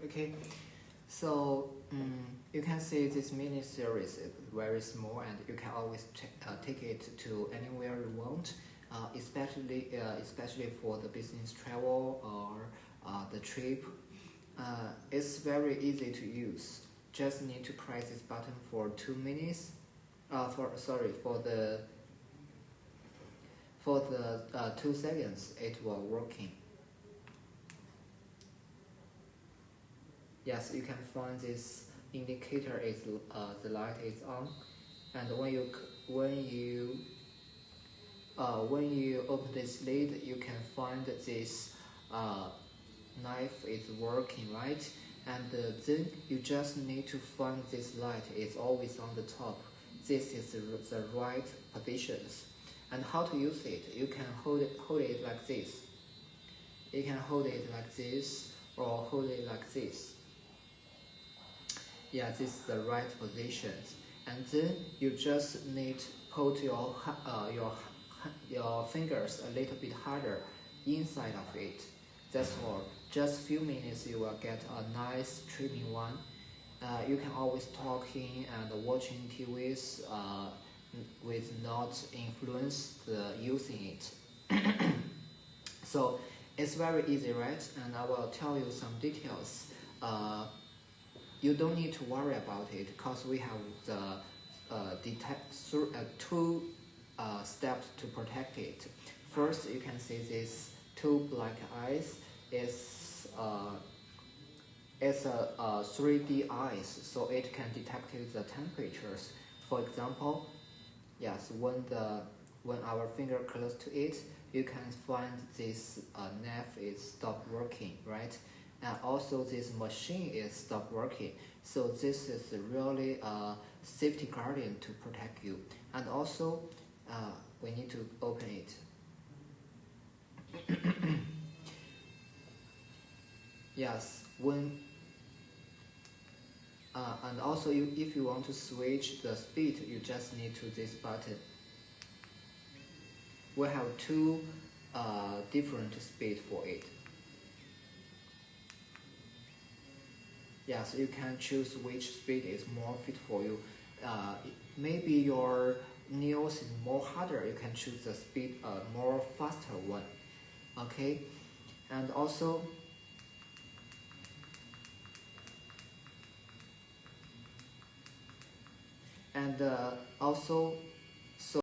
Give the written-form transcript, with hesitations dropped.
Okay, so you can see this mini series is very small, and you can always take it to anywhere you want, especially for the business travel or the trip. It's very easy to use. Just need to press this button for 2 minutes. For the 2 seconds, it will working. Yes, you can find this indicator is the light is on, and when you open this lid, you can find this knife is working, right? And then you just need to find this light is always on the top. This is the right positions. And how to use it? You can hold it like this. You can hold it like this or hold it like this. Yeah, this is the right position. And then you just need to put your fingers a little bit harder inside of it. That's all. Just few minutes you will get a nice trimming one. You can always talking and watching TVs with not influence the using it. So it's very easy, right? And I will tell you some details. You don't need to worry about it because we have the two steps to protect it. First, you can see these two black eyes is it's a 3D eyes, so it can detect the temperatures. For example, yes, when our finger close to it, you can find this knife is stop working, right? And also this machine is stop working. So this is really a safety guardian to protect you. And also, we need to open it. Yes, and also if you want to switch the speed, you just need to this button. We have two different speed for it. Yes, you can choose which speed is more fit for you. Maybe your nails is more harder, you can choose the speed more faster one. Okay, and also